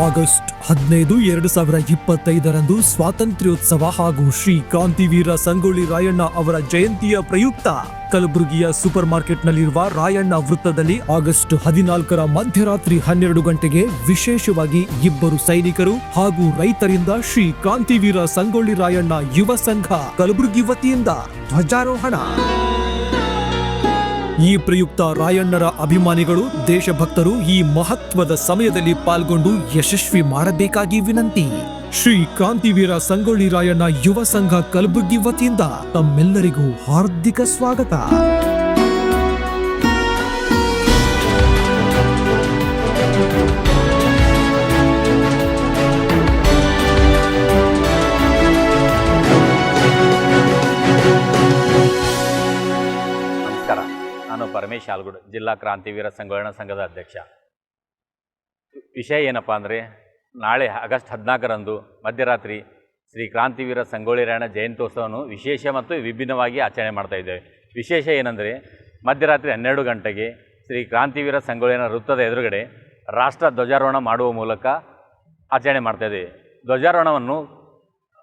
August 15, 2025ರಂದು ಸ್ವಾತಂತ್ರ್ಯೋತ್ಸವ ಹಾಗೂ ಶ್ರೀ ಕ್ರಾಂತಿವೀರ ಸಂಗೊಳ್ಳಿ ರಾಯಣ್ಣ ಅವರ ಜಯಂತಿಯ ಪ್ರಯುಕ್ತ ಕಲಬುರಗಿಯ ಸೂಪರ್ ಮಾರ್ಕೆಟ್ನಲ್ಲಿರುವ ರಾಯಣ್ಣ ವೃತ್ತದಲ್ಲಿ ಆಗಸ್ಟ್ 14ರ ಮಧ್ಯರಾತ್ರಿ 12 ಗಂಟೆಗೆ ವಿಶೇಷವಾಗಿ ಇಬ್ಬರು ಸೈನಿಕರು ಹಾಗೂ ರೈತರಿಂದ ಶ್ರೀ ಕ್ರಾಂತಿವೀರ ಸಂಗೊಳ್ಳಿ ರಾಯಣ್ಣ ಯುವ ಸಂಘ ಕಲಬುರಗಿ ವತಿಯಿಂದ ಧ್ವಜಾರೋಹಣ. ಈ ಪ್ರಯುಕ್ತ ರಾಯಣ್ಣರ ಅಭಿಮಾನಿಗಳು, ದೇಶಭಕ್ತರು ಈ ಮಹತ್ವದ ಸಮಯದಲ್ಲಿ ಪಾಲ್ಗೊಂಡು ಯಶಸ್ವಿ ಮಾಡಬೇಕಾಗಿ ವಿನಂತಿ. ಶ್ರೀ ಕ್ರಾಂತಿವೀರ ಸಂಗೊಳ್ಳಿ ರಾಯಣ್ಣ ಯುವ ಸಂಘ ಕಲಬುರಗಿ ವತಿಯಿಂದ ತಮ್ಮೆಲ್ಲರಿಗೂ ಹಾರ್ದಿಕ ಸ್ವಾಗತ. ನಾನು ಪರಮೇಶ್ ಆಲ್ಗುಡ್, ಜಿಲ್ಲಾ ಕ್ರಾಂತಿವೀರ ಸಂಗೊಳ್ಳಿ ಸಂಘದ ಅಧ್ಯಕ್ಷ. ವಿಷಯ ಏನಪ್ಪ ಅಂದರೆ, ನಾಳೆ ಆಗಸ್ಟ್ 14ರಂದು ಮಧ್ಯರಾತ್ರಿ ಶ್ರೀ ಕ್ರಾಂತಿವೀರ ಸಂಗೊಳ್ಳಿ ರಾಯಣ್ಣ ಜಯಂತ್ಯೋತ್ಸವವನ್ನು ವಿಶೇಷ ಮತ್ತು ವಿಭಿನ್ನವಾಗಿ ಆಚರಣೆ ಮಾಡ್ತಾ ಇದ್ದೇವೆ. ವಿಶೇಷ ಏನಂದರೆ, ಮಧ್ಯರಾತ್ರಿ 12 ಗಂಟೆಗೆ ಶ್ರೀ ಕ್ರಾಂತಿವೀರ ಸಂಗೊಳ್ಳಿನ ವೃತ್ತದ ಎದುರುಗಡೆ ರಾಷ್ಟ್ರ ಧ್ವಜಾರೋಹಣ ಮಾಡುವ ಮೂಲಕ ಆಚರಣೆ ಮಾಡ್ತಾಯಿದ್ದೇವೆ. ಧ್ವಜಾರೋಹಣವನ್ನು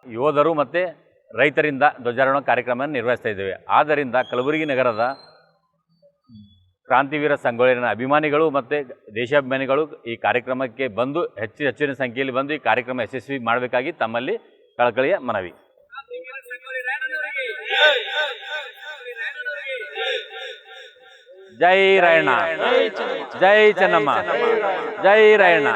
ಯೋಧರು ಮತ್ತು ರೈತರಿಂದ ಧ್ವಜಾರೋಹಣ ಕಾರ್ಯಕ್ರಮವನ್ನು ನಿರ್ವಹಿಸ್ತಾ ಇದ್ದೇವೆ. ಆದ್ದರಿಂದ ಕಲಬುರಗಿ ನಗರದ ಕ್ರಾಂತಿವೀರ ಸಂಗೊಳ್ಳಿನ ಅಭಿಮಾನಿಗಳು ಮತ್ತು ದೇಶಾಭಿಮಾನಿಗಳು ಈ ಕಾರ್ಯಕ್ರಮಕ್ಕೆ ಬಂದು ಹೆಚ್ಚಿನ ಸಂಖ್ಯೆಯಲ್ಲಿ ಬಂದು ಈ ಕಾರ್ಯಕ್ರಮ ಯಶಸ್ವಿ ಮಾಡಬೇಕಾಗಿ ತಮ್ಮಲ್ಲಿ ಕಳಕಳಿಯ ಮನವಿ. ಜೈ ರಾಯಣ್ಣ, ಜೈ ಚೆನ್ನಮ್ಮ, ಜೈ ರಾಯಣ್ಣ.